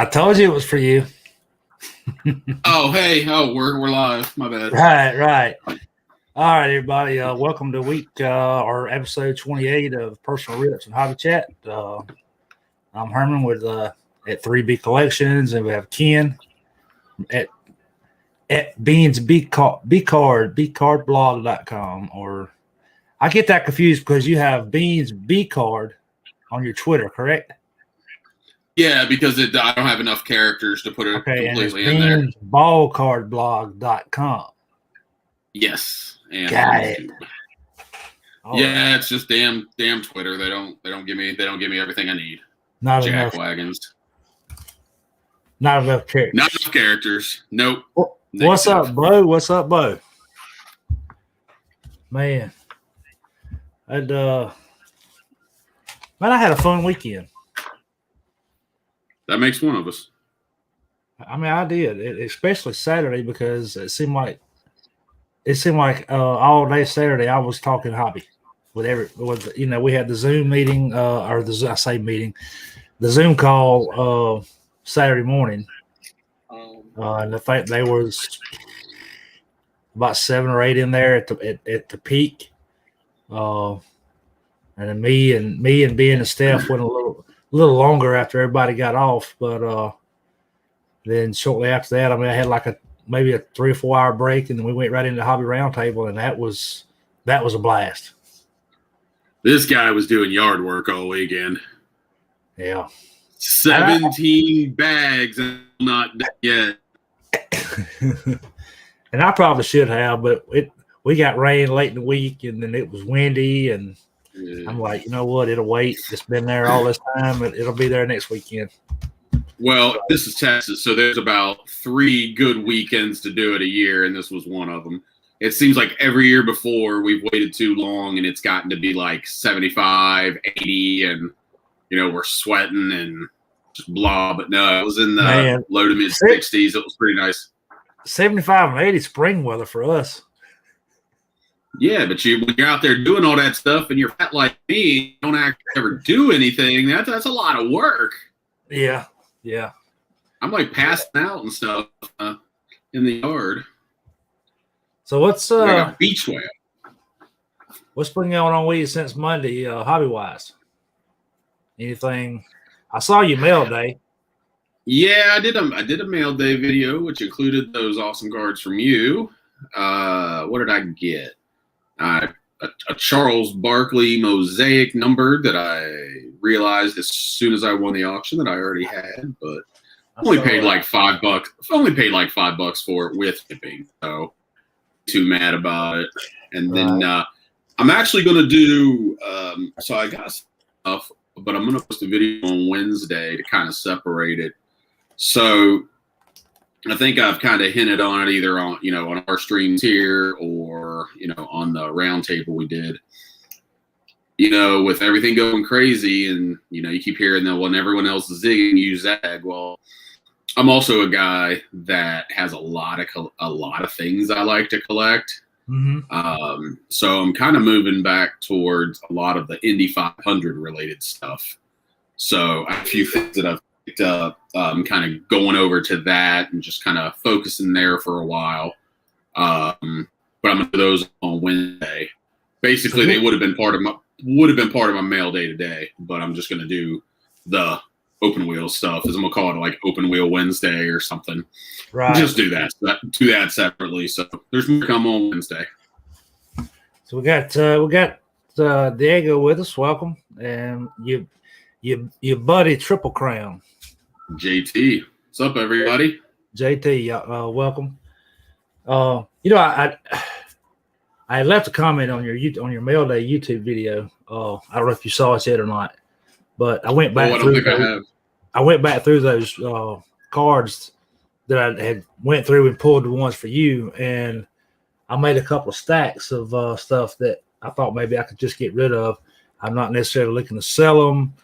I told you it was for you. Oh, hey. Oh, we're live. My bad. Right. All right, everybody. Welcome to week or episode 28 of Personal Rips and Hobby Chat. I'm Herman with at 3B Collections, and we have Ken at beansbcardblog.com. Or I get that confused because you have Beans B Card on your Twitter, correct? Yeah, because I don't have enough characters to put it completely in there. Beansballcardblog.com. Yes. And Got it. Yeah, it's just damn Twitter. They don't give me everything I need. Not Jack enough. wagons. Not enough characters. Not enough characters. Nope. What's up, Bo? Man. I had a fun weekend. That makes one of us. I mean, I did, especially Saturday, because it seemed like all day Saturday I was talking hobby we had the Zoom meeting the Zoom call Saturday morning, and I think there was about 7 or 8 in there at the peak, and then me and Ben and Steph went a little longer after everybody got off, but then shortly after that, I mean, I had like maybe a 3 or 4 hour break, and then we went right into the hobby roundtable, and that was a blast. This guy was doing yard work all weekend. Yeah. 17 bags and not done yet. And I probably should have, but we got rain late in the week, and then it was windy, and I'm like, you know what? It'll wait. It's been there all this time. It'll be there next weekend. Well, this is Texas, so there's about 3 good weekends to do it a year, and this was one of them. It seems like every year before we've waited too long, and it's gotten to be like 75, 80, and, we're sweating and just blah. But no, it was in the low to mid 60s. It was pretty nice. 75 and 80 spring weather for us. Yeah, but when you're out there doing all that stuff and you're fat like me, you don't actually ever do anything. That's a lot of work. Yeah. I'm like passing out and stuff in the yard. So what's like a beach whale. What's been going on with you since Monday, hobby wise? Anything? I saw you mail day. Yeah, I did a mail day video, which included those awesome cards from you. What did I get? A Charles Barkley mosaic number that I realized as soon as I won the auction that I already had, but only paid like $5. Only paid like $5 for it with shipping, so too mad about it. And then I'm actually going to do. So I got stuff, but I'm going to post a video on Wednesday to kind of separate it. So I think I've kind of hinted on it either on on our streams here or on the round table we did. With everything going crazy, and you keep hearing that when everyone else is zigging, you zag. Well, I'm also a guy that has a lot of things I like to collect. Mm-hmm. So I'm kind of moving back towards a lot of the Indy 500 related stuff. So I have a few things that I've picked up, kind of going over to that and just kind of focusing there for a while. But I'm gonna do those on Wednesday. Basically, they would have been part of my mail day today, but I'm just gonna do the open wheel stuff, as I'm gonna call it, like Open Wheel Wednesday or something. Right. Just do that separately. So there's more to come on Wednesday. So we got Diego with us. Welcome, and your buddy Triple Crown. JT, what's up, everybody? JT, welcome. I left a comment on your mail day YouTube video. I don't know if you saw it yet or not, but I went back. I went back through those cards that I had went through and pulled the ones for you, and I made a couple of stacks of stuff that I thought maybe I could just get rid of. I'm not necessarily looking to sell them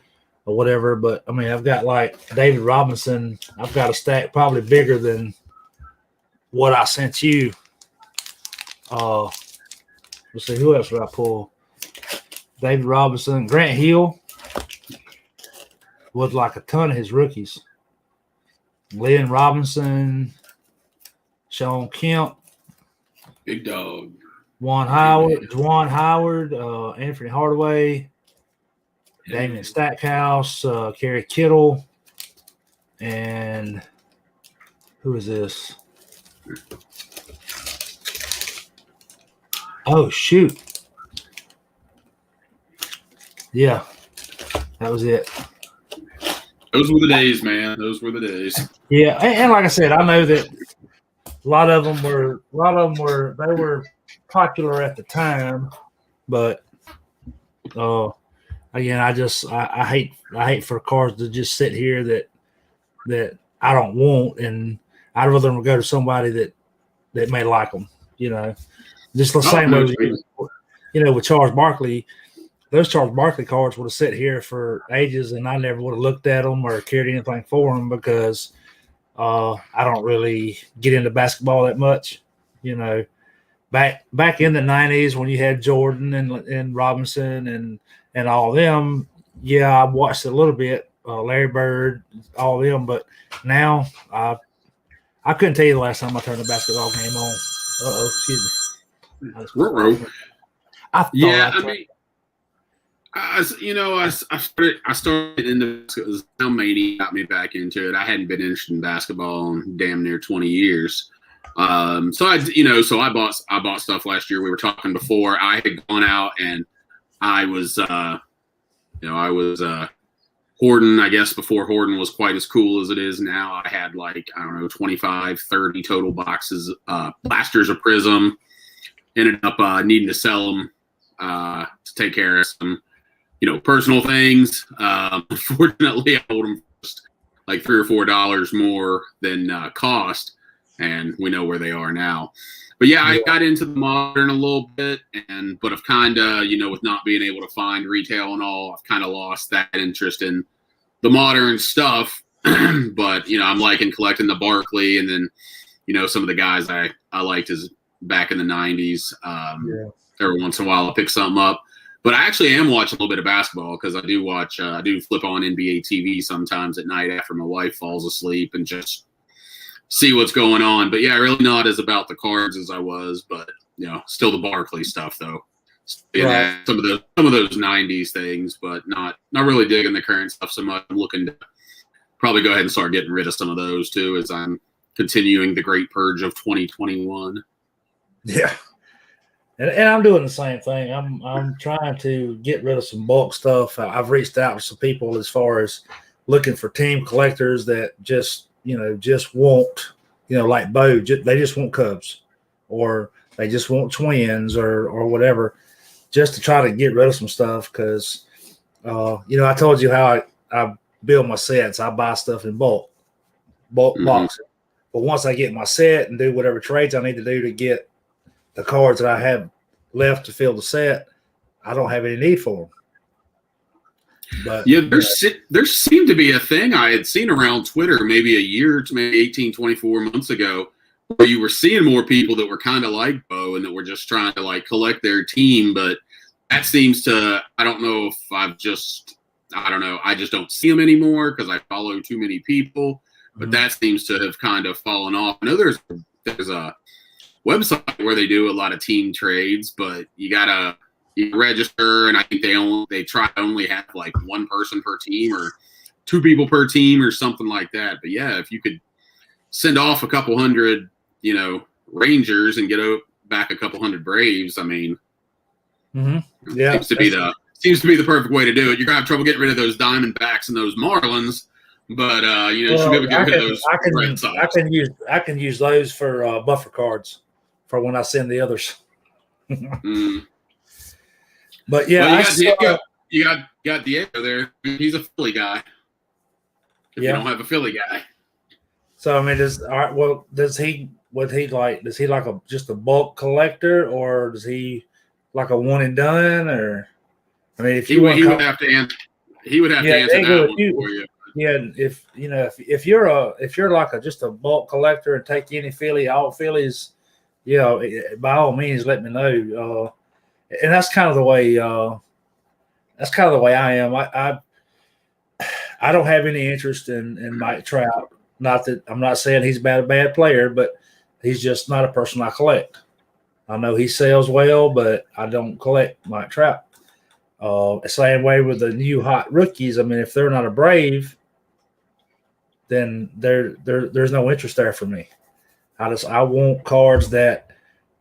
or whatever, but I mean, I've got like David Robinson. I've got a stack probably bigger than what I sent you. Let's see, who else did I pull? David Robinson, Grant Hill with like a ton of his rookies. Lynn Robinson, Sean Kemp, Big dog. Juan Howard, Anthony Hardaway, Damian Stackhouse, Kerry Kittle, and who is this? Oh, shoot. Yeah, that was it. Those were the days, man. Those were the days. Yeah, and like I said, I know that a lot of them were popular at the time, but again, I hate for cars to just sit here that I don't want, and I'd rather them go to somebody that may like them. Just the same way, with Charles Barkley. Those Charles Barkley cards would have sat here for ages, and I never would have looked at them or cared anything for them because I don't really get into basketball that much. Back in the 90s when you had Jordan and Robinson and all of them, yeah, I watched a little bit, Larry Bird, all of them, but now I couldn't tell you the last time I turned a basketball game on. Excuse me. I started into now Mania got me back into it. I hadn't been interested in basketball in damn near 20 years. So I bought stuff last year. We were talking before. I had gone out and I was hoarding, I guess, before hoarding was quite as cool as it is now. I had 25, 30 total boxes, blasters of Prism. Ended up needing to sell them to take care of some, personal things. Unfortunately, I owed them like $3 or $4 more than cost, and we know where they are now. But yeah, I got into the modern a little bit, but I've kind of, with not being able to find retail and all, I've kind of lost that interest in the modern stuff. But I'm liking collecting the Barkley, and then some of the guys I liked is back in the 90s. Every once in a while, I'll pick something up. But I actually am watching a little bit of basketball because I do watch. I do flip on NBA TV sometimes at night after my wife falls asleep and just see what's going on. But yeah, really not as about the cards as I was, but still the Barkley stuff though. Right. Some of those 90s things, but not really digging the current stuff so much. I'm looking to probably go ahead and start getting rid of some of those too as I'm continuing the great purge of 2021. Yeah. And I'm doing the same thing. I'm trying to get rid of some bulk stuff. I've reached out to some people as far as looking for team collectors that just want, like Bo, they just want Cubs or they just want Twins or whatever, just to try to get rid of some stuff. Because, I told you how I build my sets. I buy stuff in bulk boxes. But once I get my set and do whatever trades I need to do to get the cards that I have left to fill the set, I don't have any need for them. But yeah, there seemed to be a thing I had seen around Twitter maybe a year to maybe 18, 24 months ago where you were seeing more people that were kind of like Bo and that were just trying to collect their team. But that seems to, I don't know if I just don't see them anymore because I follow too many people. But that seems to have kind of fallen off. I know there's a website where they do a lot of team trades, but you register, and I think they try to only have one person per team or two people per team or something like that. But yeah, if you could send off a couple hundred, Rangers and get back a couple hundred Braves, I mean, yeah, seems to be the perfect way to do it. You're gonna have trouble getting rid of those Diamondbacks and those Marlins. But you should be able to get rid of those. I can use those for buffer cards for when I send the others. But yeah, you got Diego there. He's a Philly guy. If you don't have a Philly guy, so I mean, does he just a bulk collector, or does he like a one and done, or I mean, if he would have to answer that one for you. Yeah, if you're like just a bulk collector and take any all Phillies, by all means let me know. And that's kind of the way I am. I don't have any interest in Mike Trout Not that I'm not saying he's a bad player, but he's just not a person I collect. I know he sells well, but I don't collect Mike Trout. Same way with the new hot rookies. I mean, if they're not a Brave, then there's no interest there for me. I want cards that,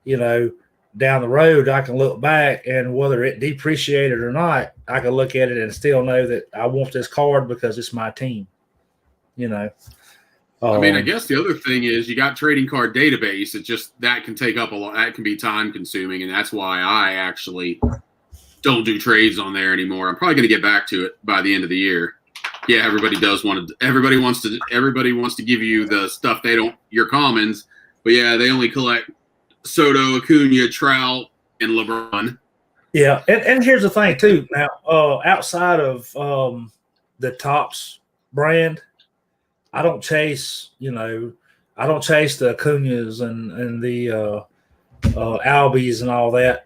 down the road I can look back, and whether it depreciated or not, I can look at it and still know that I want this card because it's my team. I mean, I guess the other thing is you got trading card database. It just that can take up a lot. That can be time consuming, and that's why I actually don't do trades on there anymore. I'm probably going to get back to it by the end of the year. Yeah, everybody wants to give you the stuff your commons, but yeah, they only collect Soto, Acuna, Trout, and LeBron. Yeah, and here's the thing too. Now, outside of the Topps brand, I don't chase the Acunas and the Albies and all that.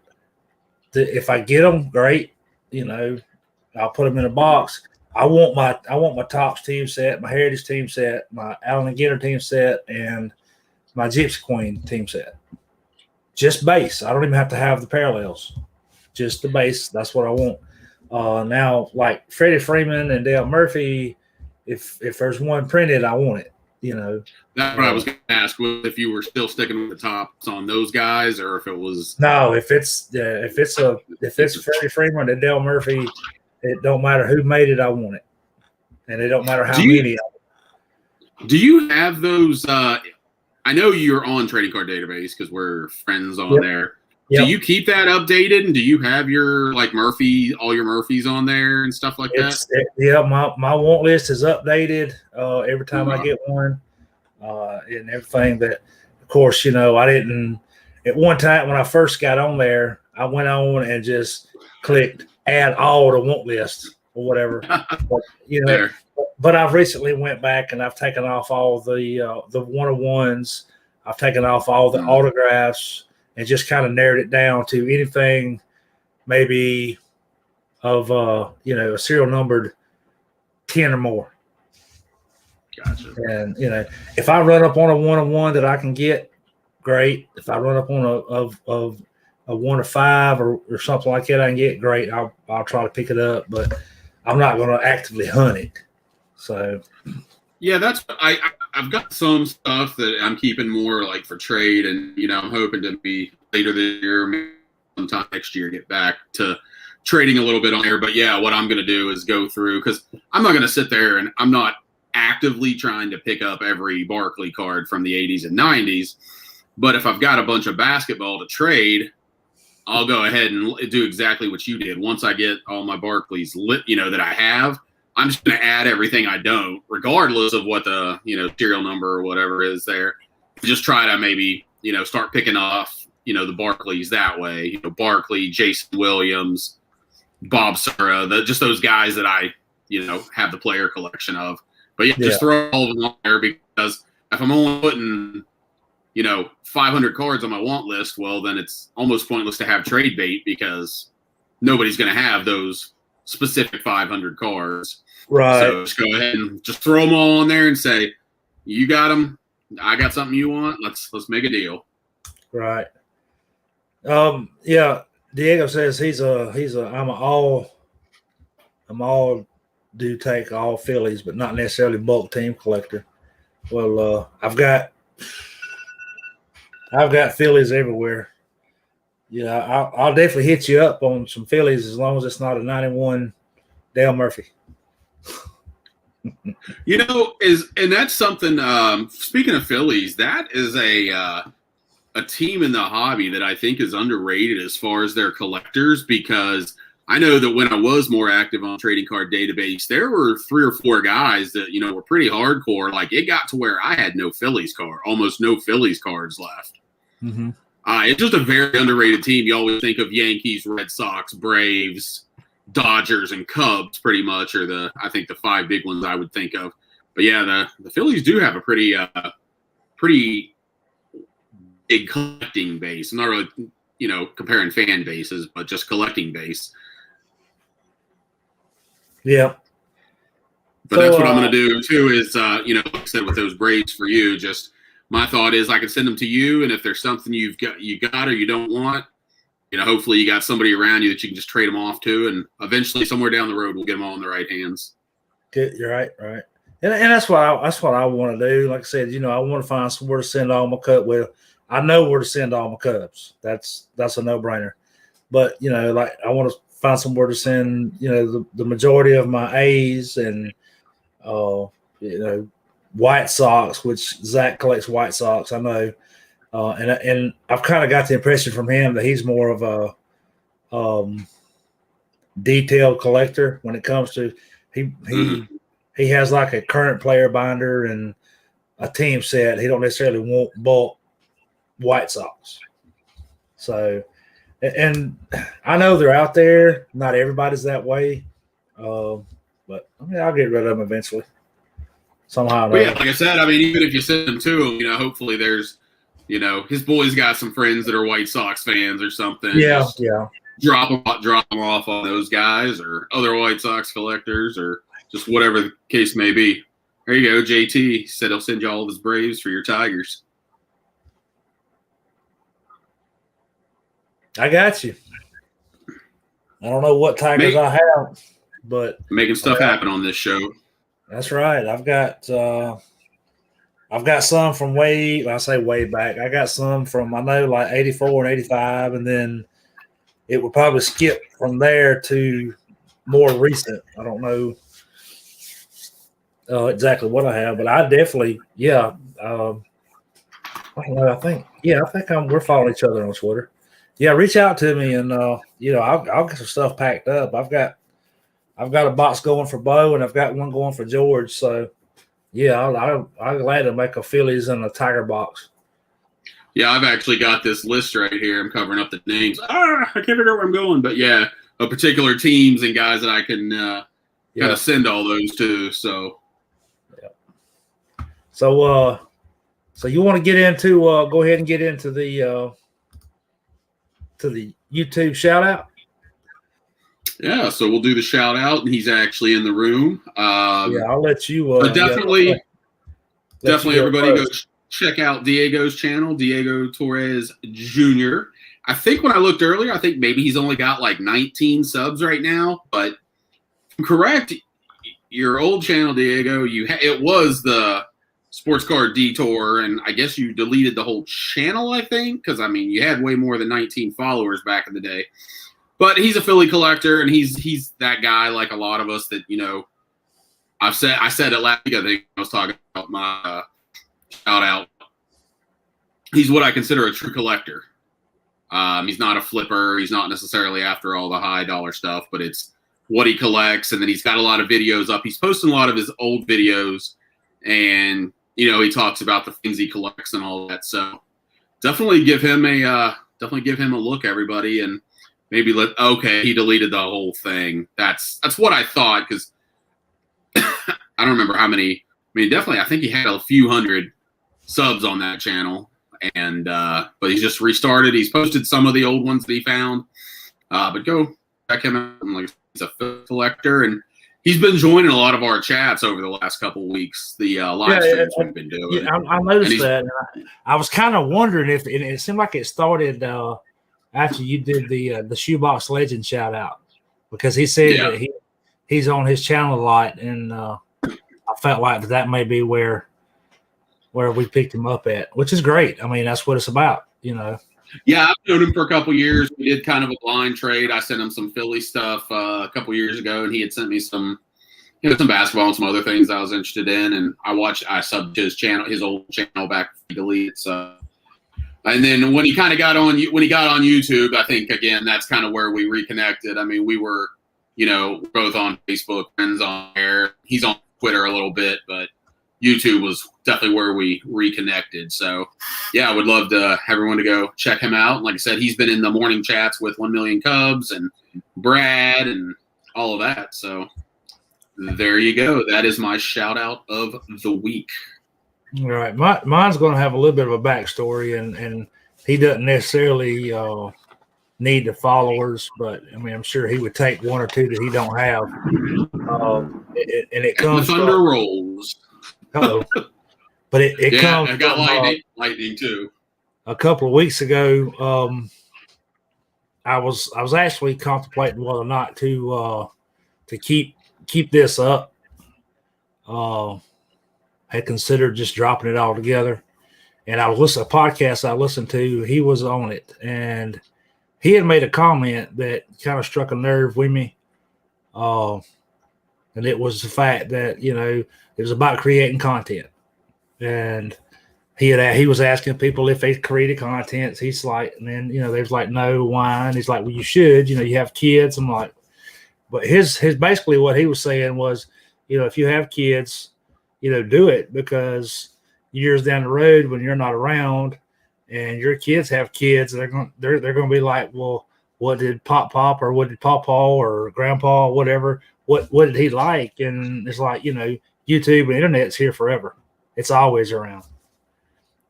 If I get them, great. I'll put them in a box. I want my Topps team set, my Heritage team set, my Allen and Ginter team set, and my Gypsy Queen team set. Just base. I don't even have to have the parallels. Just the base. That's what I want. Now, like Freddie Freeman and Dale Murphy, if there's one printed, I want it. That's what I was going to ask. If you were still sticking with the Topps on those guys, or if it was no. If it's Freddie Freeman and Dale Murphy, it don't matter who made it. I want it, and it don't matter how many. Do you have those? I know you're on Trading Card Database because we're friends on there. Yep. Do you keep that updated, and do you have your all your Murphys on there and stuff like that? Yeah, my want list is updated every time I get one, and everything. That, of course, I didn't. At one time when I first got on there, I went on and just clicked add all to want list or whatever. But I've recently went back and I've taken off all the one-on-ones. I've taken off all the autographs and just kind of narrowed it down to anything maybe of a serial numbered 10 or more. Gotcha. And if I run up on a one-on-one that I can get, great. If I run up on a 1 of 5 or something like that I can get, great. I'll try to pick it up, but I'm not going to actively hunt it. So, yeah, I've got some stuff that I'm keeping more like for trade, and I'm hoping to be later this year, maybe sometime next year, get back to trading a little bit on there. But yeah, what I'm going to do is go through, because I'm not going to sit there and I'm not actively trying to pick up every Barkley card from the 80s and 90s. But if I've got a bunch of basketball to trade, I'll go ahead and do exactly what you did. Once I get all my Barkleys that I have, I'm just going to add everything I don't, regardless of what the, serial number or whatever is there. Just try to maybe, start picking off, the Barkleys that way. Barkley, Jason Williams, Bob Sura, just those guys that I, have the player collection of. But just throw all of them on there, because if I'm only putting, 500 cards on my want list, well, then it's almost pointless to have trade bait, because nobody's going to have those specific 500 cards. Right. So just go ahead and just throw them all on there and say, you got them. I got something you want. Let's make a deal. Right. Yeah. Diego says I'm all do take all Phillies, but not necessarily bulk team collector. Well, I've got Phillies everywhere. Yeah, I'll definitely hit you up on some Phillies as long as it's not a 91 Dale Murphy. And that's something. Speaking of Phillies, that is a team in the hobby that I think is underrated as far as their collectors, because I know that when I was more active on Trading Card Database, there were 3 or 4 guys that were pretty hardcore. Like, it got to where I had almost no Phillies cards left. Mm-hmm. It's just a very underrated team. You always think of Yankees, Red Sox, Braves, Dodgers, and Cubs pretty much are I think the 5 big ones I would think of. But yeah, the Phillies do have a pretty big collecting base. I'm not really, comparing fan bases, but just collecting base. Yeah. But that's what I'm going to do too. Is like I said, with those Braves for you, just my thought is I can send them to you, and if there's something you got or you don't want, hopefully you got somebody around you that you can just trade them off to, and eventually somewhere down the road we'll get them all in the right hands. Good, you're right, and that's what I want to do. Like I said, I want to find somewhere to send all my Cubs. Well, I know where to send all my Cubs. That's a no brainer. But like I want to find somewhere to send the majority of my A's and White Sox, which Zach collects White Sox. I know. And I've kind of got the impression from him that he's more of a detailed collector when it comes to he has like a current player binder and a team set. He don't necessarily want bulk White Sox. So, and I know they're out there. Not everybody's that way, but I'll get rid of them eventually. Somehow. Well, yeah, like I said, even if you send them to him, hopefully there's. His boy's got some friends that are White Sox fans or something. Yeah, just drop them off on those guys or other White Sox collectors or just whatever the case may be. There you go. JT said he'll send you all of his Braves for your Tigers. I got you. I don't know what Tigers I have, but making stuff happen on this show. That's right. I've got some from way back. I got some from, I know, like 84 and 85, and then it would probably skip from there to more recent. I don't know exactly what I have, but I definitely, I don't know. I think we're following each other on Twitter. Yeah, reach out to me and I'll get some stuff packed up. I've got a box going for Bo and I've got one going for George, so. Yeah, I'll glad to make a Phillies and a Tiger box. Yeah, I've actually got this list right here. I'm covering up the names. I can't figure out where I'm going. But, yeah, particular teams and guys that I can kind of send all those to. So, yeah. So you want to get into go ahead and get into the YouTube shout out? Yeah, so we'll do the shout out, and he's actually in the room. I'll let you. Definitely, everybody go check out Diego's channel, Diego Torres Jr. I think when I looked earlier, I think maybe he's only got like 19 subs right now. But correct, your old channel, Diego, it was the Sports Card Detour, and I guess you deleted the whole channel. I think because you had way more than 19 followers back in the day. But he's a Philly collector, and he's that guy like a lot of us that I said it last week. I think I was talking about my shout out. He's what I consider a true collector. He's not a flipper. He's not necessarily after all the high dollar stuff, but it's what he collects. And then he's got a lot of videos up. He's posting a lot of his old videos, and he talks about the things he collects and all that. So definitely give him a look, everybody, and. Maybe he deleted the whole thing. That's what I thought because I don't remember how many. Definitely, I think he had a few hundred subs on that channel, and but he's just restarted. He's posted some of the old ones that he found, but go check him out. He's a collector, and he's been joining a lot of our chats over the last couple of weeks. The live streams we've been doing. Yeah, I noticed that. I was kind of wondering if it seemed like it started. After you did the Shoebox Legend shout out, because he said that he's on his channel a lot, and I felt like that may be where we picked him up at, which is great. That's what it's about, Yeah, I've known him for a couple of years. We did kind of a blind trade. I sent him some Philly stuff a couple of years ago, and he had sent me some, some basketball and some other things I was interested in. And I subbed to his channel, his old channel back before he deleted. So. And then when he got on YouTube, I think again that's kind of where we reconnected. We were, both on Facebook, friends on there. He's on Twitter a little bit, but YouTube was definitely where we reconnected. So, yeah, I would love everyone to go check him out. Like I said, he's been in the morning chats with 1 Million Cubs and Brad and all of that. So there you go. That is my shout out of the week. All right. Mine's going to have a little bit of a backstory, and he doesn't necessarily need the followers, but I'm sure he would take one or two that he don't have. and it And the comes thunder from, rolls. uh-oh. But it comes I got from, lightning too. a couple of weeks ago. I was actually contemplating whether or not to keep this up. Had considered just dropping it all together. And I was listening to a podcast I listened to. He was on it, and he had made a comment that kind of struck a nerve with me. And it was the fact that, it was about creating content. And he was asking people if they created content. He's like, and then, there's like, no, why? And he's like, well, you should, you have kids. I'm like, but his basically what he was saying was, if you have kids, do it, because years down the road when you're not around and your kids have kids, they're going to be like, well, what did Pop or what did Pawpaw or Grandpa or whatever, what did he like? And it's like, YouTube and internet's here forever. It's always around.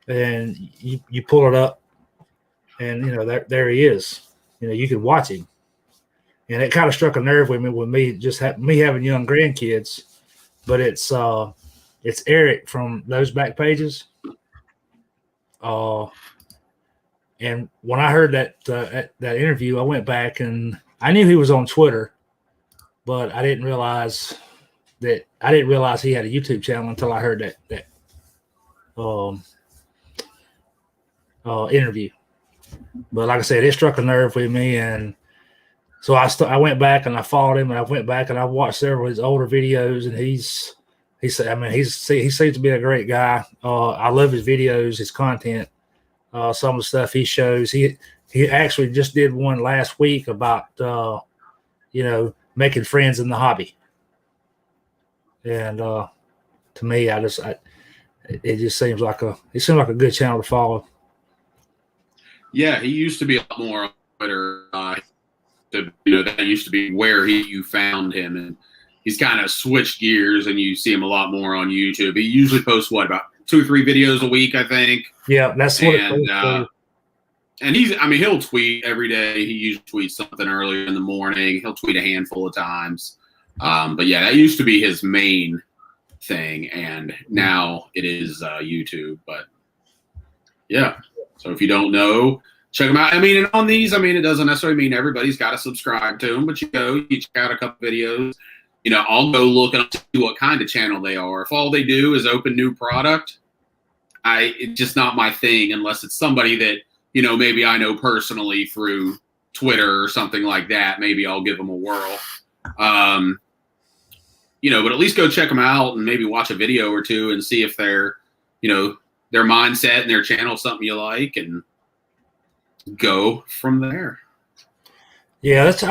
And you pull it up and, there he is. You could watch him. And it kind of struck a nerve with me just me having young grandkids. But it's Eric from those back pages. And when I heard that interview, I went back and I knew he was on Twitter, but I didn't realize he had a YouTube channel until I heard that interview. But like I said, it struck a nerve with me, and so I went back and I followed him, and I went back and I watched several of his older videos, and he seems to be a great guy. I love his videos, his content, some of the stuff he shows. He actually just did one last week about making friends in the hobby, and to me, it just seems like a good channel to follow. Yeah, he used to be a lot more on Twitter. That used to be where you found him, and he's kind of switched gears, and you see him a lot more on YouTube. He usually posts about 2 or 3 videos a week, I think. Yeah, that's what. And he'll tweet every day. He usually tweets something earlier in the morning. He'll tweet a handful of times. But yeah, that used to be his main thing, and now it is YouTube. But yeah, so if you don't know, check them out. And on these, it doesn't necessarily mean everybody's got to subscribe to them, but you check out a couple videos. I'll go look and see what kind of channel they are. If all they do is open new product, it's just not my thing unless it's somebody that, maybe I know personally through Twitter or something like that. Maybe I'll give them a whirl. But at least go check them out and maybe watch a video or two and see if their mindset and their channel is something you like, and go from there. Yeah, that's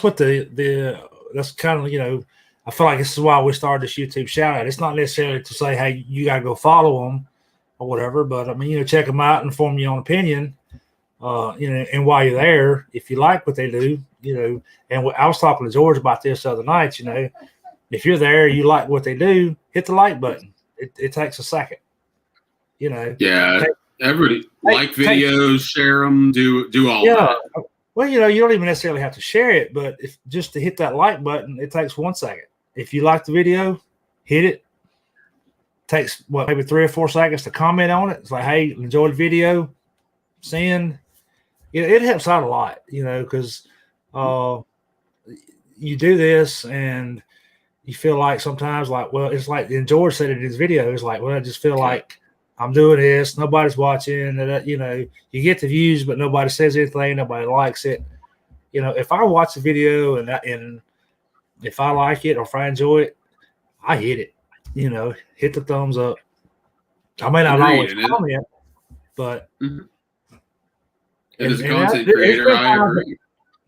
what that's kind of, I feel like this is why we started this YouTube shout out. It's not necessarily to say, hey, you got to go follow them or whatever, but check them out and form your own opinion. And while you're there, if you like what they do, and I was talking to George about this the other night, if you're there, you like what they do, hit the like button. It takes a second, Yeah. Everybody like videos, share them, do all that. Well, you don't even necessarily have to share it, but if just to hit that like button, it takes 1 second. If you like the video, hit it. Takes maybe 3 or 4 seconds to comment on it. It's like, hey, enjoy the video, send. It helps out a lot, because you do this and you feel like sometimes it's like, and George said it in his video, it's like, well, I just feel like I'm doing this, nobody's watching, you get the views, but nobody says anything, nobody likes it. If I watch the video and if I like it or if I enjoy it, I hit it, hit the thumbs up. I may not always comment, but as a content creator, I agree.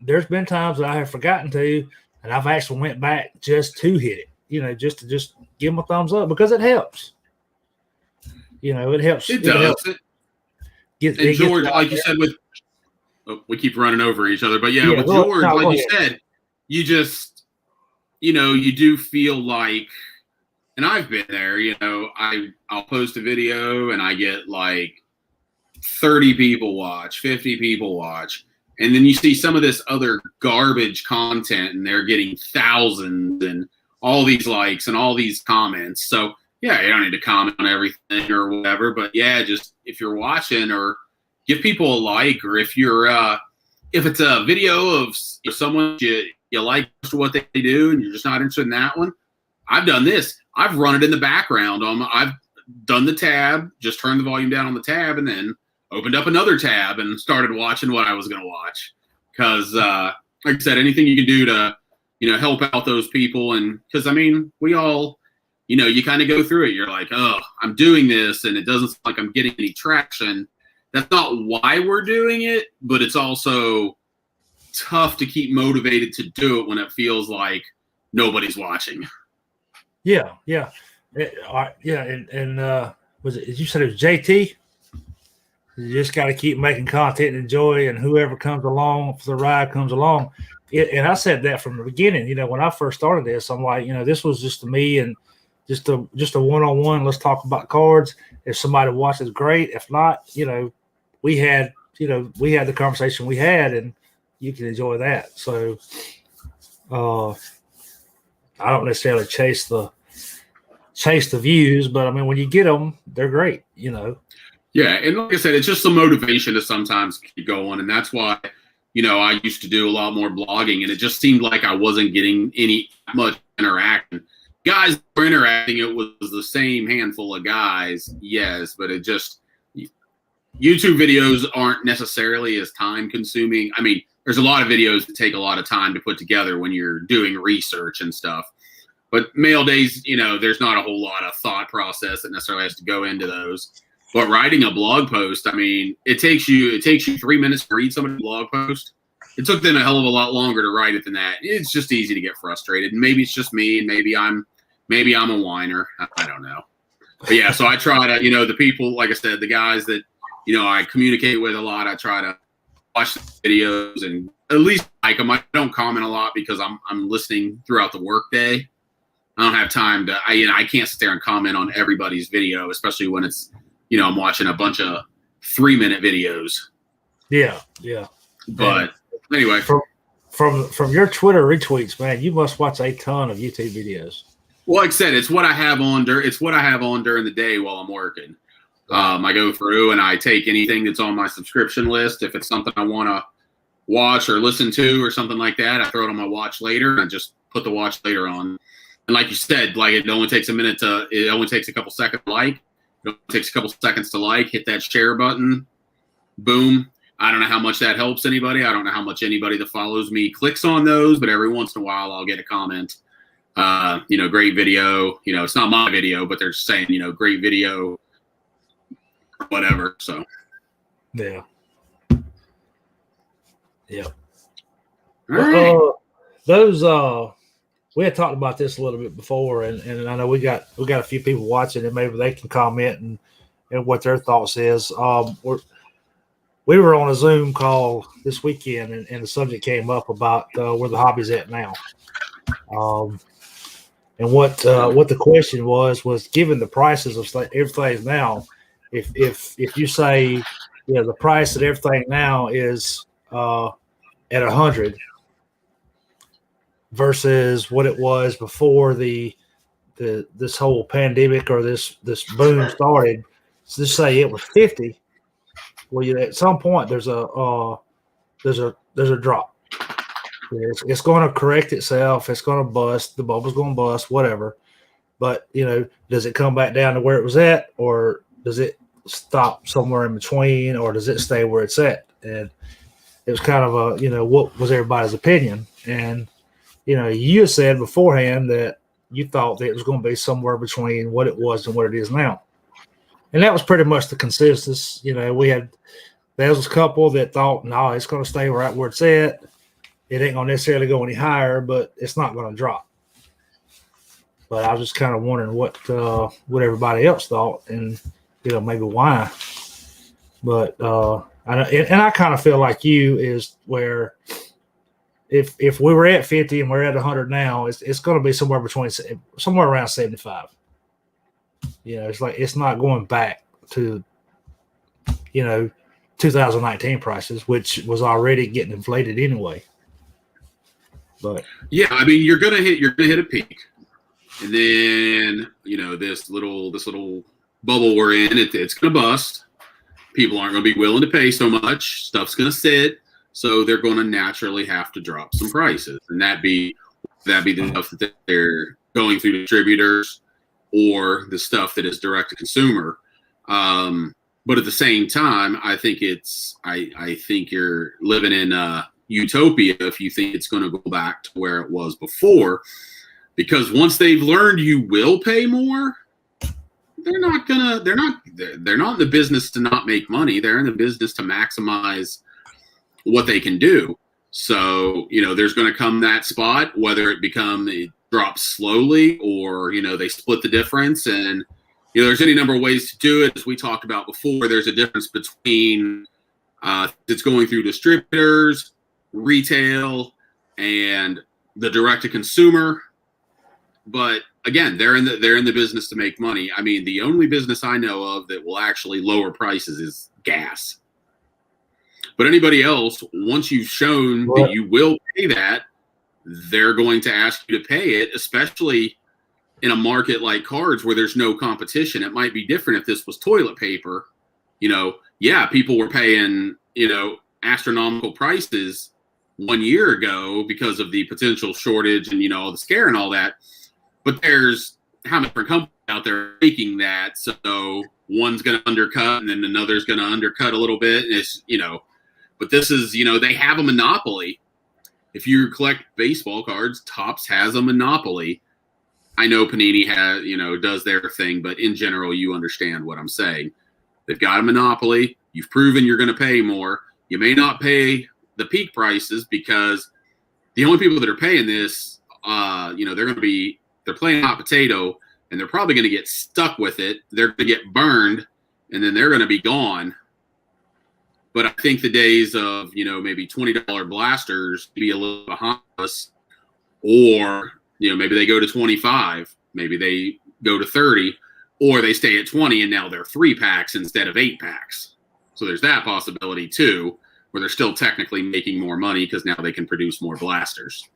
There's been times that I have forgotten to, and I've actually went back just to hit it, just to give them a thumbs up, because it helps. It helps. It does. George, like you said, we keep running over each other, but with George, like you said, you just, you do feel like, and I've been there, I'll post a video and I get like 30 people watch, 50 people watch, And then you see some of this other garbage content, and they're getting thousands and all these likes and all these comments. So, yeah, you don't need to comment on everything or whatever. But, yeah, just if you're watching, or give people a like, or if it's a video of someone you like what they do and you're just not interested in that one, I've done this. I've run it in the background. I've done the tab, just turned the volume down on the tab, and then opened up another tab and started watching what I was going to watch. Because, like I said, anything you can do to, help out those people. And because, I mean, we all, you kind of go through it. You're like, oh, I'm doing this, and it doesn't seem like I'm getting any traction. That's not why we're doing it, but it's also tough to keep motivated to do it when it feels like nobody's watching. Yeah. And was it, you said it was JT? You just got to keep making content and enjoy, and whoever comes along for the ride comes along. And I said that from the beginning. When I first started this, I'm like, this was just me and just a one-on-one. Let's talk about cards. If somebody watches, great. If not, we had the conversation we had, and you can enjoy that. So, I don't necessarily chase the views, but I mean, when you get them, they're great. Yeah, and like I said, it's just the motivation to sometimes keep going, and that's why, I used to do a lot more blogging, and it just seemed like I wasn't getting much interaction. Guys were interacting; it was the same handful of guys, yes, but it just YouTube videos aren't necessarily as time consuming. I mean, there's a lot of videos that take a lot of time to put together when you're doing research and stuff. But mail days, there's not a whole lot of thought process that necessarily has to go into those. But writing a blog post, I mean, it takes you 3 minutes to read somebody's blog post. It took them a hell of a lot longer to write it than that. It's just easy to get frustrated. And maybe it's just me, and maybe I'm a whiner. I don't know. But yeah, so I try to, the people, like I said, the guys that, I communicate with a lot, I try to watch the videos and at least like them. I don't comment a lot because I'm listening throughout the workday. I don't have time to, I can't sit there and comment on everybody's video, especially when it's, I'm watching a bunch of 3-minute videos. Yeah. But anyway, from your Twitter retweets, man, you must watch a ton of YouTube videos. Well, like I said, it's what I have on during the day while I'm working. I go through and I take anything that's on my subscription list. If it's something I want to watch or listen to or something like that, I throw it on my watch later, and I just put the watch later on. And like you said, like it only takes a couple seconds to like. It only takes a couple seconds to like, hit that share button, boom. I don't know how much that helps anybody. I don't know how much anybody that follows me clicks on those, but every once in a while I'll get a comment. Great video. It's not my video, but they're saying, great video, whatever. So, yeah. All right. Those we had talked about this a little bit before, and I know we got a few people watching, and maybe they can comment and what their thoughts is. We were on a Zoom call this weekend, and the subject came up about where the hobby's at now. And what the question was given the prices of everything now, if you say, the price of everything now is at 100 versus what it was before this whole pandemic or this boom started. So just say it was 50. Well, at some point there's a drop. It's going to correct itself. It's going to bust. The bubble's going to bust. Whatever. But does it come back down to where it was at, or does it stop somewhere in between, or does it stay where it's at? And it was kind of a what was everybody's opinion? And you said beforehand that you thought that it was going to be somewhere between what it was and what it is now. And that was pretty much the consensus. There was a couple that thought, no, it's going to stay right where it's at. It ain't going to necessarily go any higher, but it's not going to drop. But I was just kind of wondering what everybody else thought, and maybe why. But I kind of feel like you is where if we were at 50 and we're at 100 now, it's going to be somewhere around 75. It's like it's not going back to 2019 prices, which was already getting inflated anyway. But yeah, I mean, you're gonna hit a peak, and then this little bubble we're in, it's gonna bust. People aren't gonna be willing to pay so much. Stuff's gonna sit, so they're gonna naturally have to drop some prices, and that be the stuff that they're going through distributors or the stuff that is direct to consumer. But at the same time, I think you're living in utopia if you think it's going to go back to where it was before, because once they've learned you will pay more, they're not in the business to not make money. They're in the business to maximize what they can do. So, there's going to come that spot, whether it drops slowly or, they split the difference. And, there's any number of ways to do it. As we talked about before, there's a difference between it's going through distributors, retail, and the direct to consumer. But again, they're in the business to make money. I mean, the only business I know of that will actually lower prices is gas. But anybody else, once you've shown that you will pay that, they're going to ask you to pay it, especially in a market like cards where there's no competition. It might be different if this was toilet paper. People were paying, astronomical prices 1 year ago because of the potential shortage and, all the scare and all that. But there's how many different companies out there making that. So one's going to undercut and then another's going to undercut a little bit. And it's, but this is, they have a monopoly. If you collect baseball cards, Topps has a monopoly. I know Panini does their thing, but in general, you understand what I'm saying. They've got a monopoly. You've proven you're going to pay more. You may not pay the peak prices because the only people that are paying this, they're playing hot potato, and they're probably going to get stuck with it. They're going to get burned, and then they're going to be gone. But I think the days of, maybe $20 blasters be a little behind us, or, maybe they go to 25, maybe they go to 30, or they stay at 20 and now they're 3-packs instead of 8-packs. So there's that possibility too, where they're still technically making more money because now they can produce more blasters.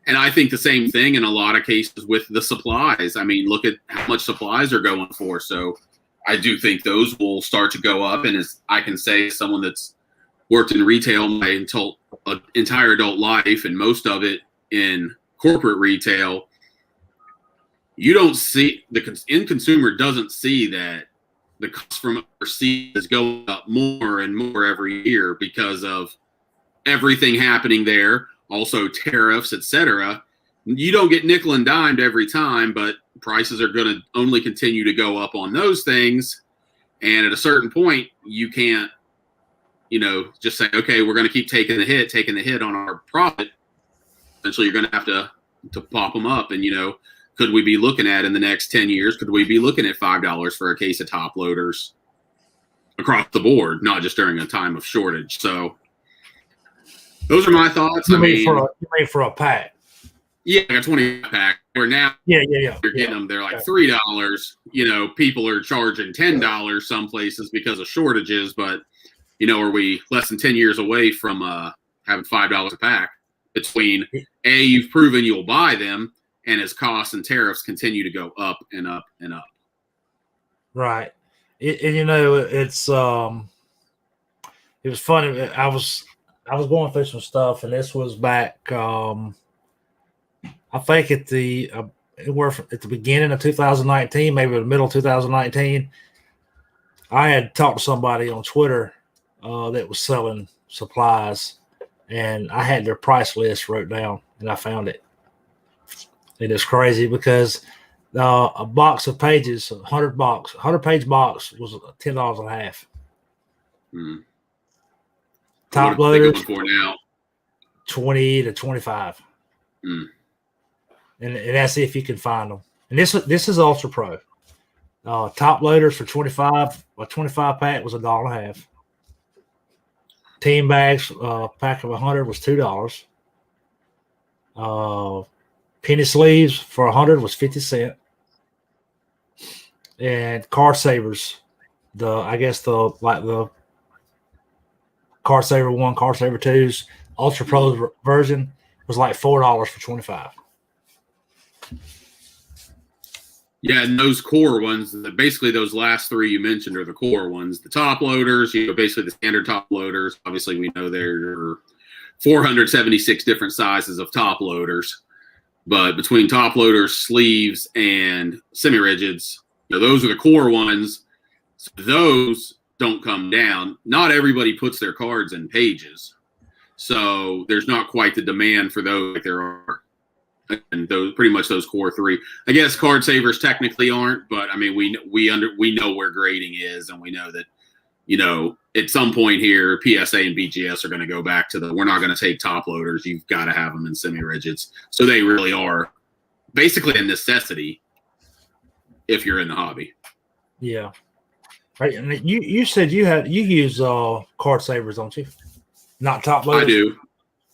And I think the same thing in a lot of cases with the supplies. I mean, look at how much supplies are going for. So I do think those will start to go up. And as I can say, someone that's worked in retail my entire adult life, and most of it in corporate retail, you don't see the end consumer doesn't see that the cost from overseas is going up more and more every year because of everything happening there, also tariffs, etc. You don't get nickel and dimed every time, but prices are going to only continue to go up on those things. And at a certain point, you can't, just say, okay, we're going to keep taking the hit on our profit. Eventually, you're going to have to pop them up. And, could we be looking at in the next 10 years, could we be looking at $5 for a case of top loaders across the board, not just during a time of shortage? So those are my thoughts. You made for a pack. Yeah, like a 20-pack. Where now you're getting them, they're like $3. People are charging $10 some places because of shortages, but are we less than 10 years away from having $5 a pack? Between you've proven you'll buy them, and as costs and tariffs continue to go up and up and up. Right. It's it was funny. I was going through some stuff, and this was back. I think at the beginning of 2019, maybe the middle of 2019. I had talked to somebody on Twitter that was selling supplies, and I had their price list wrote down, and I found it. It is crazy because a box of pages, 100-page box was $10 and a half. Top loaders for now 20 to 25. And that's if you can find them. And this is Ultra Pro. Top loaders for 25, a 25-pack was $1.50. Team bags, pack of 100 was $2. Penny sleeves for 100 was 50 cents. And card savers, the Card Saver 1, Card Saver 2's Ultra Pro version was like $4 for 25. Yeah, and those core ones, basically those last three you mentioned are the core ones. The top loaders, basically the standard top loaders. Obviously, we know there are 476 different sizes of top loaders. But between top loaders, sleeves, and semi-rigids, those are the core ones. So those don't come down. Not everybody puts their cards in pages. So there's not quite the demand for those like there are. And those pretty much those core three. I guess card savers technically aren't, but I mean we know where grading is, and we know that at some point here PSA and BGS are going to go back to we're not going to take top loaders. You've got to have them in semi-rigids. So they really are basically a necessity if you're in the hobby. Yeah. Right. And you said you use card savers, don't you? Not top loaders. I do.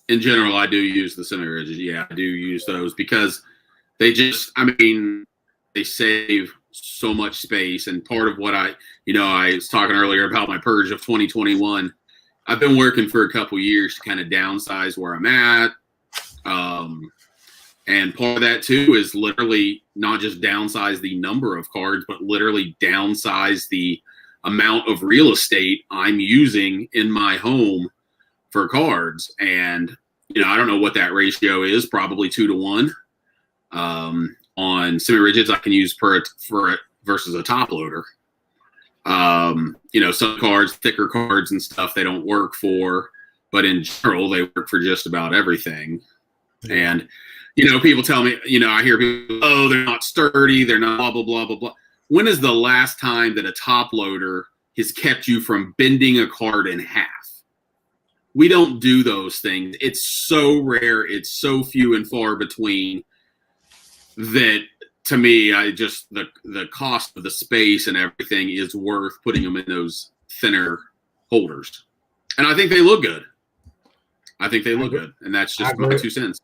In general, I do use the semi-rigids. Yeah, I do use those because they they save so much space. And part of what I was talking earlier about my purge of 2021. I've been working for a couple years to kind of downsize where I'm at. And part of that too is literally not just downsize the number of cards, but literally downsize the amount of real estate I'm using in my home for cards. And I don't know what that ratio is, probably 2 to 1. On semi-rigids I can use for it versus a top loader. Some cards, thicker cards and stuff, they don't work for, but in general they work for just about everything. And people tell me, I hear people, oh, they're not sturdy, they're not blah blah blah blah blah. When is the last time that a top loader has kept you from bending a card in half? We don't do those things. It's so rare. It's so few and far between that, to me, the cost of the space and everything is worth putting them in those thinner holders. And I think they look good. And that's just my 2 cents.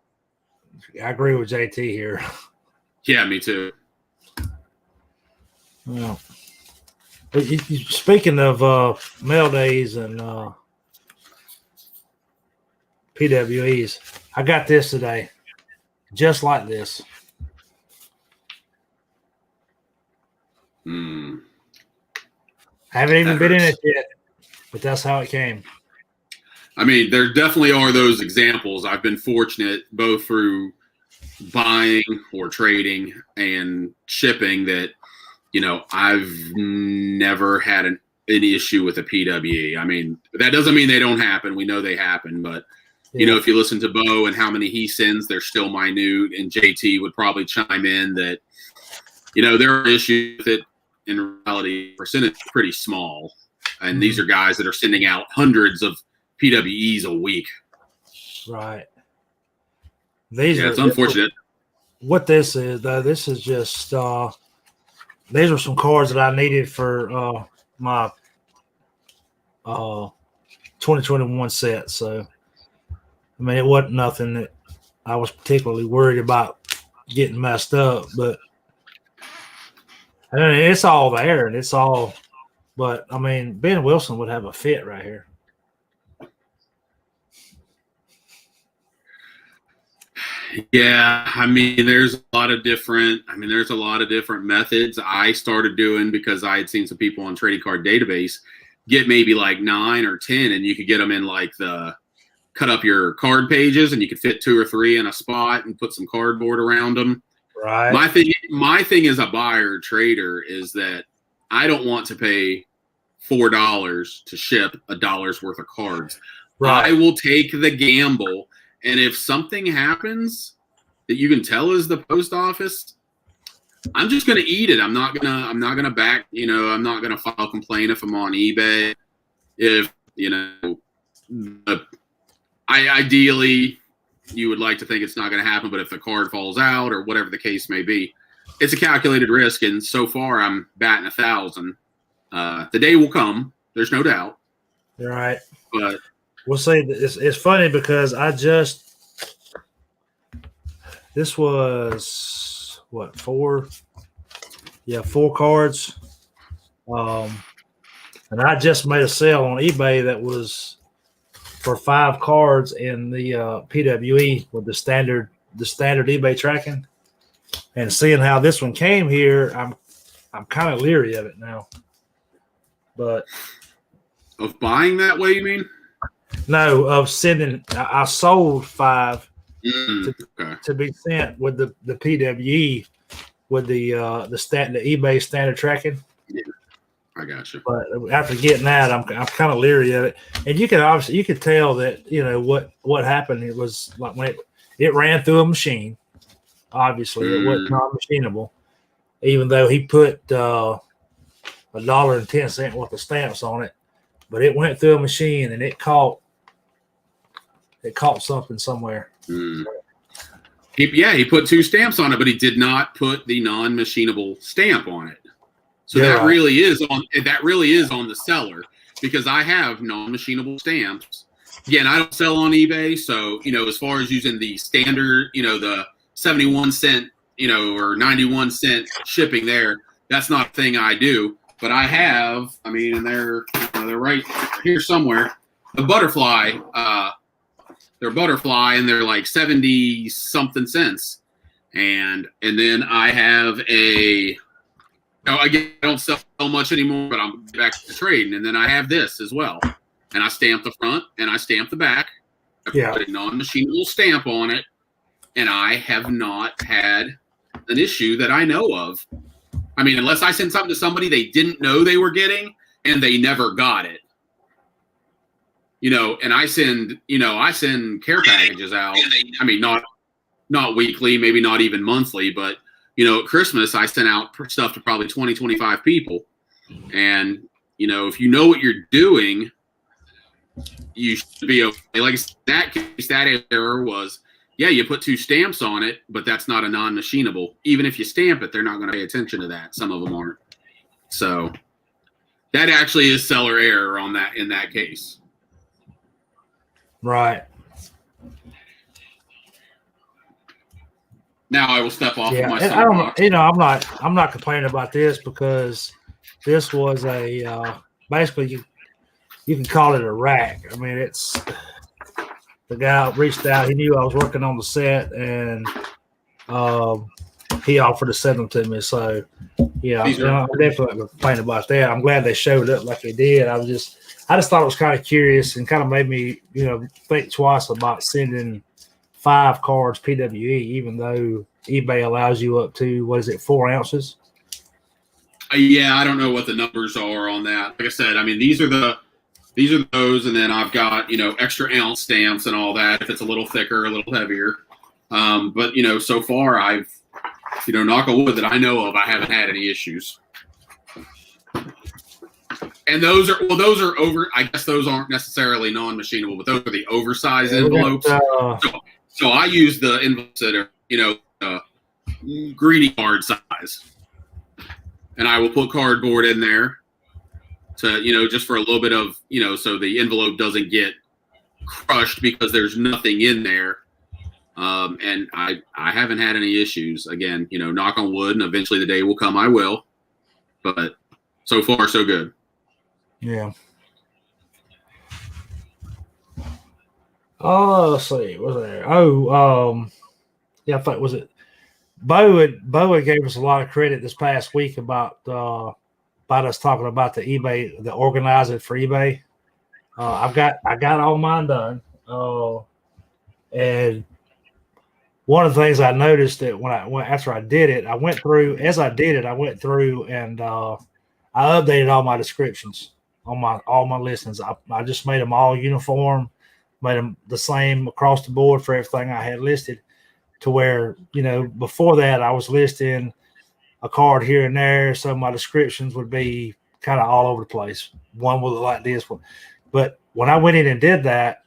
I agree with JT here. Yeah, me too. Well, speaking of mail days and PWEs, I got this today, just like this. I haven't even been in it yet, but that's how it came. I mean, there definitely are those examples. I've been fortunate both through buying or trading and shipping that, I've never had an issue with a PWE. I mean, that doesn't mean they don't happen. We know they happen, but if you listen to Bo and how many he sends, they're still minute. And JT would probably chime in that, there are issues with it. In reality, percentage is pretty small. And these are guys that are sending out hundreds of PWEs a week. Right. It's unfortunate. What this is, though, this is just these are some cards that I needed for my 2021 set. So, I mean, it wasn't nothing that I was particularly worried about getting messed up, but I mean, it's all there and it's all. But I mean, Ben Wilson would have a fit right here. Yeah, I mean, there's a lot of different methods I started doing because I had seen some people on Trading Card Database get maybe like 9 or 10, and you could get them in like cut up your card pages, and you could fit 2 or 3 in a spot and put some cardboard around them. Right. My thing as a buyer or trader is that I don't want to pay $4 to ship $1 worth of cards. Right. I will take the gamble. And if something happens that you can tell is the post office, I'm just going to eat it. I'm not going to I'm not going to file a complaint if I'm on eBay. If, ideally you would like to think it's not going to happen, but if the card falls out or whatever the case may be, it's a calculated risk. And so far I'm batting 1,000. The day will come. There's no doubt. You're right. But we'll say it's funny because this was what, 4? Yeah, 4 cards. And I just made a sale on eBay that was for 5 cards in the PWE with the standard eBay tracking, and seeing how this one came here, I'm kind of leery of it now. But of buying that way, you mean? No, of sending. I sold 5 to be sent with the PWE with the eBay standard tracking. Yeah, I got you. But after getting that, I'm kind of leery of it. And you could tell that what happened. It was like when it ran through a machine. Obviously, it was non-machinable. Even though he put $1.10 worth of stamps on it, but it went through a machine and it caught something somewhere. He put 2 stamps on it, but he did not put the non-machinable stamp on it. So that really is on the seller, because I have non-machinable stamps. Again, I don't sell on eBay, so as far as using the standard, the 71 cent, or 91 cent shipping there, that's not a thing I do. But I have, and they're right here somewhere. The butterfly, they're butterfly, and they're like 70 something cents. And then I have again, I don't sell much anymore, but I'm back to trading. And then I have this as well. And I stamp the front and I stamp the back. I put a non-machinable stamp on it. And I have not had an issue that I know of. Unless I send something to somebody they didn't know they were getting and they never got it. And I send care packages out. Not weekly, maybe not even monthly, but at Christmas I sent out stuff to probably 20, 25 people. And if you know what you're doing, you should be okay. Like that case, that error was, you put 2 stamps on it, but that's not a non-machinable. Even if you stamp it, they're not going to pay attention to that. Some of them aren't. So that actually is seller error in that case. Right. Now I will step off of my soapbox. I'm not complaining about this, because this was basically you can call it a rack. It's the guy reached out. He knew I was working on the set, and he offered to send them to me. So, I'm definitely complaining about that. I'm glad they showed up like they did. I just thought it was kind of curious and kind of made me, think twice about sending 5 cards PWE, even though eBay allows you up to 4 ounces. I don't know what the numbers are on that. Like I said, these are those, and then I've got, extra ounce stamps and all that if it's a little thicker, a little heavier. But, so far I've, knock on wood that I know of, I haven't had any issues. And those are over, I guess those aren't necessarily non-machinable, but those are the oversized envelopes. So I use the envelopes that are, greeting card size. And I will put cardboard in there to, just for a little bit of, so the envelope doesn't get crushed because there's nothing in there. And I haven't had any issues. Again, knock on wood, and eventually the day will come I will. But so far, so good. Yeah. Oh, let's see. What's there? I thought, was it Bo gave us a lot of credit this past week about us talking about the eBay, the organizer for eBay. I got all mine done. And one of the things I noticed that after I did it, I went through and I updated all my descriptions on all my listings. I just made them all uniform, made them the same across the board for everything I had listed, to where, before that I was listing a card here and there, so my descriptions would be kind of all over the place. One would look like this one. But when I went in and did that,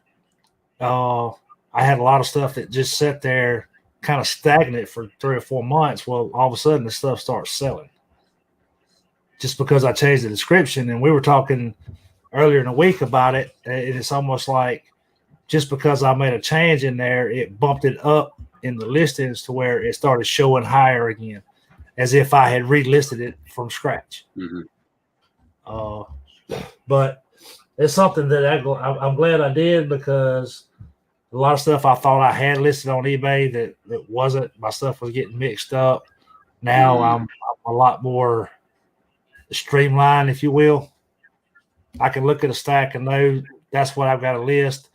I had a lot of stuff that just sat there kind of stagnant for 3 or 4 months. Well, all of a sudden the stuff starts selling just because I changed the description. And we were talking earlier in the week about it. And it's almost like just because I made a change in there, it bumped it up in the listings to where it started showing higher again, as if I had relisted it from scratch. Mm-hmm. But it's something that I'm glad I did, because a lot of stuff I thought I had listed on eBay that wasn't. My stuff was getting mixed up. Now I'm a lot more streamlined, if you will. I can look at a stack and know that's what I've got to list,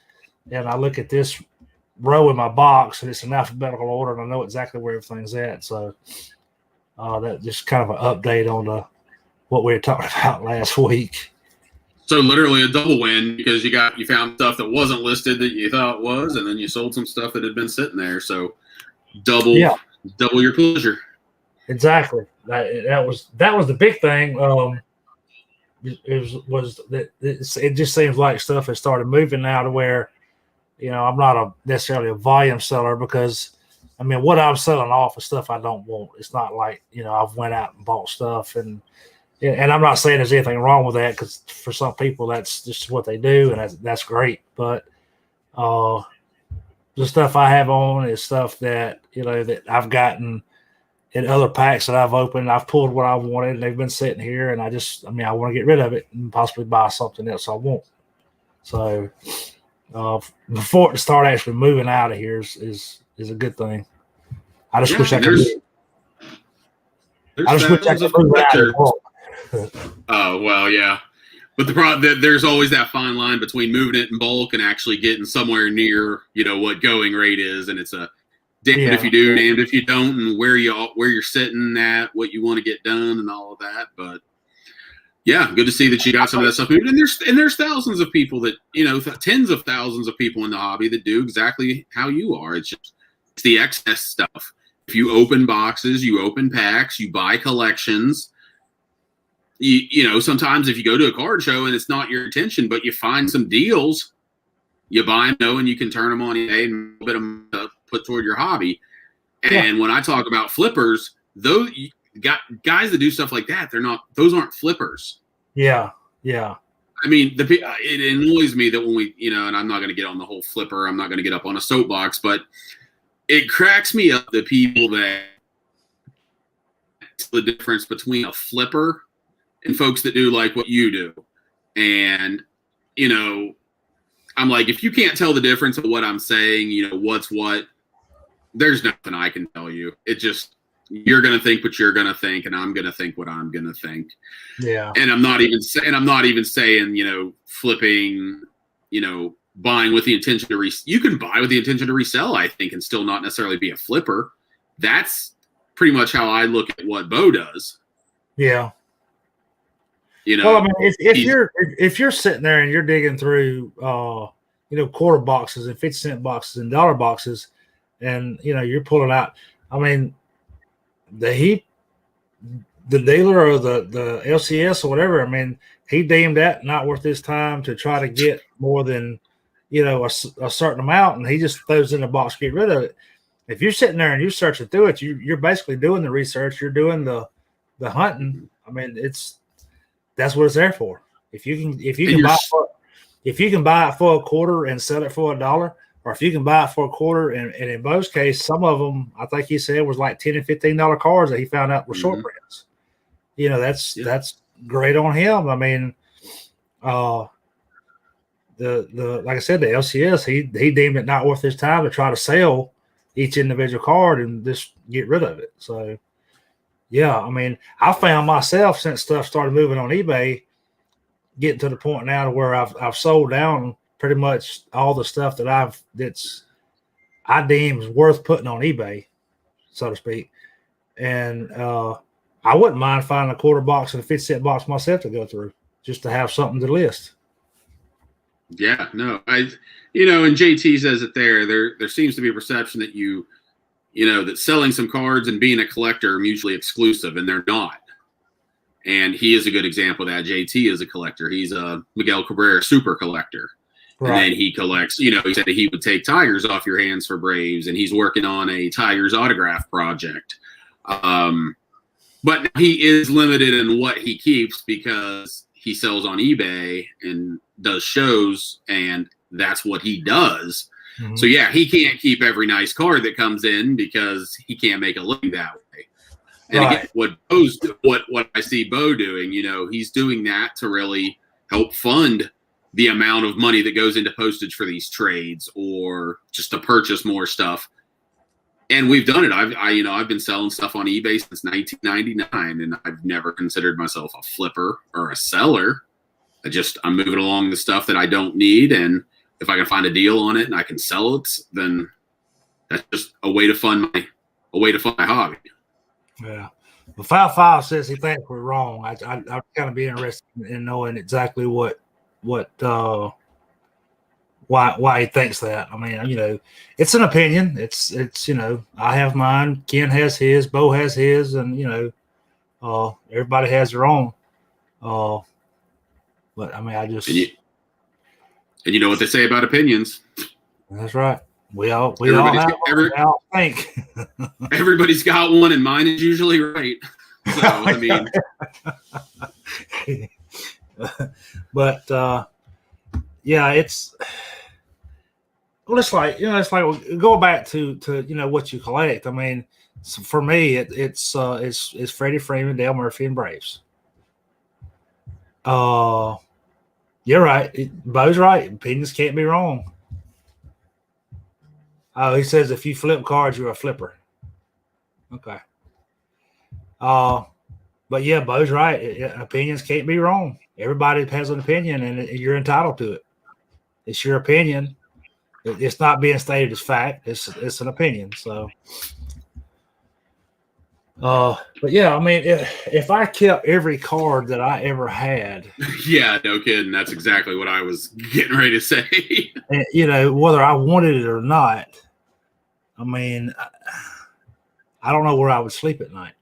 and I look at this row in my box, and it's in alphabetical order, and I know exactly where everything's at. So that just kind of an update on what we were talking about last week. So literally a double win, because you found stuff that wasn't listed that you thought was, and then you sold some stuff that had been sitting there. So double your pleasure. Exactly. That was the big thing. It just seems like stuff has started moving now to where, I'm not necessarily a volume seller, because I mean, what I'm selling off is stuff I don't want. It's not like, I've went out and bought stuff, and I'm not saying there's anything wrong with that, because for some people that's just what they do, and that's great. But the stuff I have on is stuff that that I've gotten in other packs that I've opened. I've pulled what I wanted, and they've been sitting here, and I want to get rid of it and possibly buy something else I want. So before it to start actually moving out of here is a good thing. I just wish I could. I just wish I could move out of the Oh, well, yeah. But the problem, there's always that fine line between moving it in bulk and actually getting somewhere near, what going rate is, and it's a damned if you do, damned if you don't, and where you're sitting at, what you want to get done, and all of that. But yeah, good to see that you got some of that stuff moved. And there's thousands of people that tens of thousands of people in the hobby that do exactly how you are. It's the excess stuff. If you open boxes, you open packs, you buy collections. Sometimes if you go to a card show and it's not your intention, but you find some deals, you buy them knowing you can turn them on eBay and a bit of them to put toward your hobby. And when I talk about flippers, those guys that do stuff like that, those aren't flippers. Yeah. I mean, it annoys me that when we, and I'm not going to get on the whole flipper, I'm not going to get up on a soapbox, but it cracks me up the people that the difference between a flipper and folks that do like what you do. And, I'm like, if you can't tell the difference of what I'm saying, what's what, there's nothing I can tell you. It just, you're going to think what you're going to think, and I'm going to think what I'm going to think. Yeah. And I'm not even saying, flipping, buying with the intention to you can buy with the intention to resell, I think, and still not necessarily be a flipper. That's pretty much how I look at what Bo does. Yeah. Well, I mean, if you're sitting there and you're digging through, quarter boxes and 50-cent boxes and dollar boxes, and you're pulling out, I mean, the dealer or the LCS or whatever, I mean, he deemed that not worth his time to try to get more than a certain amount, and he just throws it in a box, get rid of it. If you're sitting there and you're searching through it, you're basically doing the research, you're doing the hunting. I mean, that's what it's there for. If you can buy it for a quarter and sell it for $1, or if you can buy it for a quarter, and in Bo's case, some of them, I think he said, was like $10 and $15 cards that he found out were short prints. That's great on him. I mean, the like I said, the LCS, he deemed it not worth his time to try to sell each individual card and just get rid of it. So yeah, I mean, I found myself, since stuff started moving on eBay, getting to the point now to where I've sold down pretty much all the stuff that I deem is worth putting on eBay, so to speak. And I wouldn't mind finding a quarter box and a 50-cent box myself to go through, just to have something to list. Yeah, no, and JT says it there seems to be a perception that that selling some cards and being a collector are mutually exclusive, and they're not. And he is a good example of that. JT is a collector. He's a Miguel Cabrera super collector. Right. And then he collects, he said that he would take Tigers off your hands for Braves, and he's working on a Tigers autograph project. But he is limited in what he keeps because he sells on eBay and does shows, and that's what he does. Mm-hmm. So yeah, he can't keep every nice card that comes in because he can't make a living that way. And again, what I see Bo doing, he's doing that to really help fund the amount of money that goes into postage for these trades or just to purchase more stuff. And we've done it. I've been selling stuff on eBay since 1999, and I've never considered myself a flipper or a seller. I'm moving along the stuff that I don't need, and if I can find a deal on it and I can sell it, then that's just a way to fund my hobby. Yeah. Well, Five says he thinks we're wrong. I'd kind of be interested in knowing exactly why he thinks that. I mean, it's an opinion. It's I have mine, Ken has his, Bo has his, and everybody has their own. But I mean, and you know what they say about opinions. That's right. We all think. Everybody's got one, and mine is usually right. So I mean, but yeah, it's like go back to what you collect. I mean, for me, it's Freddie Freeman, Dale Murphy, and Braves. You're right. Bo's right. Opinions can't be wrong. Oh, he says if you flip cards, you're a flipper. Okay. But yeah, Bo's right. Opinions can't be wrong. Everybody has an opinion, and you're entitled to it. It's your opinion. It's not being stated as fact. It's an opinion. So, but yeah, I mean, if I kept every card that I ever had, yeah, no kidding. That's exactly what I was getting ready to say. And, whether I wanted it or not, I mean, I don't know where I would sleep at night.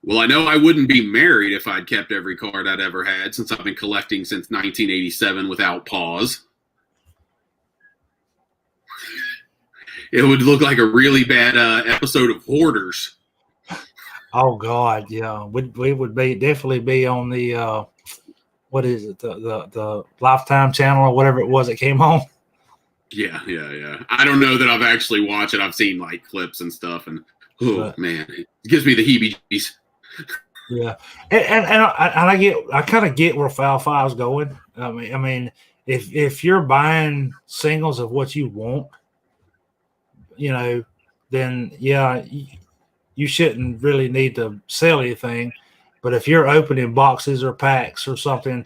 Well, I know I wouldn't be married if I'd kept every card I'd ever had, since I've been collecting since 1987 without pause. It would look like a really bad episode of Hoarders. Oh God, yeah, we would definitely be on the what is it, the Lifetime channel or whatever it was that came on. Yeah. I don't know that I've actually watched it. I've seen like clips and stuff, and man, it gives me the heebie-jeebies. Yeah, and I kind of get where Foul Five's going. I mean, if you're buying singles of what you want, then yeah, you shouldn't really need to sell anything. But if you're opening boxes or packs or something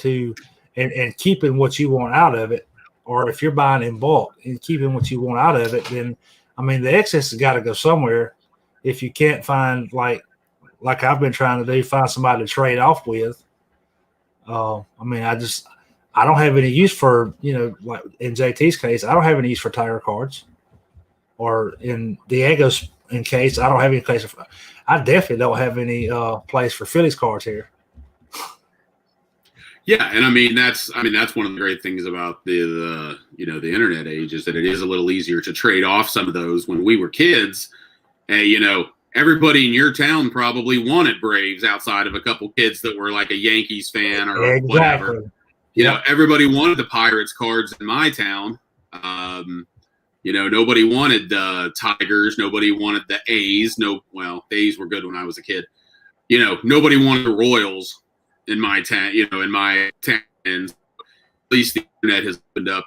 and keeping what you want out of it, or if you're buying in bulk and keeping what you want out of it, then I mean the excess has got to go somewhere. If you can't find like I've been trying to do, find somebody to trade off with. I mean, I don't have any use for, like in JT's case, I don't have any use for Tiger cards. Or in Diego's case, I don't have any place. I definitely don't have any place for Phillies cards here. Yeah, and I mean that's one of the great things about the internet age is that it is a little easier to trade off some of those. When we were kids, everybody in your town probably wanted Braves outside of a couple kids that were like a Yankees fan or whatever. Everybody wanted the Pirates cards in my town. Nobody wanted the Tigers. Nobody wanted the A's. The A's were good when I was a kid. Nobody wanted the Royals in my town. And at least the internet has opened up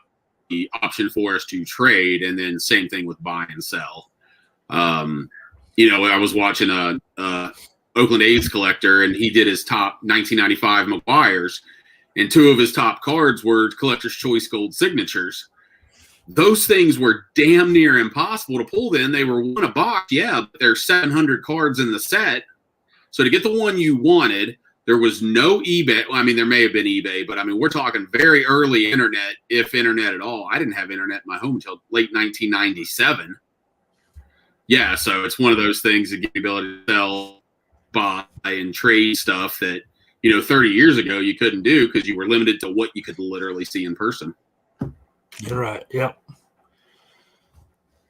the option for us to trade, and then same thing with buy and sell. I was watching a Oakland A's collector, and he did his top 1995 McGuire's, and two of his top cards were Collector's Choice Gold signatures. Those things were damn near impossible to pull then. They were one a box, yeah, but there's 700 cards in the set. So to get the one you wanted, there was no eBay. Well, I mean, there may have been eBay, but I mean, we're talking very early internet, if internet at all. I didn't have internet in my home until late 1997. Yeah, so it's one of those things that give you the ability to sell, buy, and trade stuff that, 30 years ago you couldn't do because you were limited to what you could literally see in person. You're right. Yep.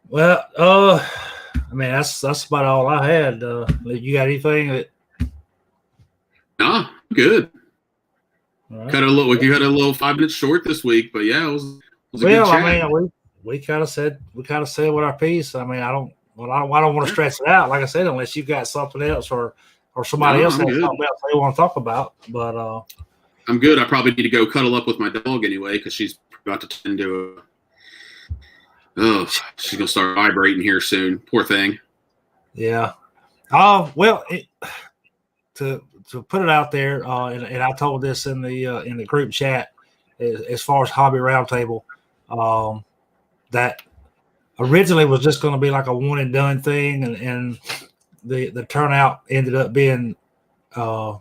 Well, I mean, that's about all I had. You got anything that? Nah, good. All right. You had a little 5 minutes short this week, but yeah, it was a good chat. I mean, we kind of said what our piece. I mean, I don't want to stretch it out. Like I said, unless you got something else or somebody else has something else they want to talk about. But I'm good. I probably need to go cuddle up with my dog anyway because she's about to turn into she's gonna start vibrating here soon. Poor thing. Yeah. Well, to put it out there, and I told this in the group chat as far as Hobby Roundtable, that originally was just going to be like a one and done thing, and the turnout ended up being, in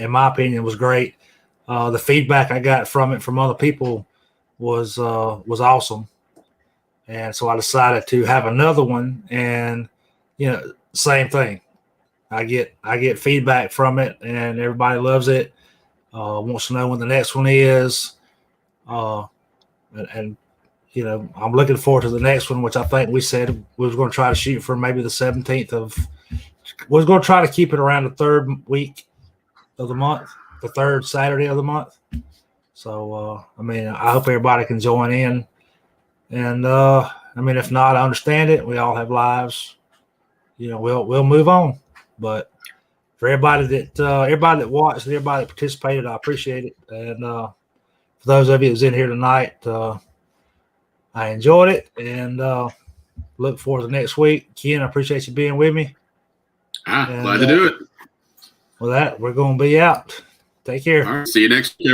my opinion, was great. The feedback I got from it from other people was awesome, and so I decided to have another one. And same thing. I get feedback from it, and everybody loves it. Wants to know when the next one is, and I'm looking forward to the next one, which I think we said we was going to try to shoot for maybe the 17th of. We was going to try to keep it around the third week of the month, the third Saturday of the month. So I hope everybody can join in, and if not, I understand it. We all have lives. We'll move on. But for everybody that watched, everybody that participated, I appreciate it. And for those of you that's in here tonight, I enjoyed it, and look forward to next week. Ken, I appreciate you being with me. Glad to do it. With that, we're going to be out. Take care. All right, see you next week.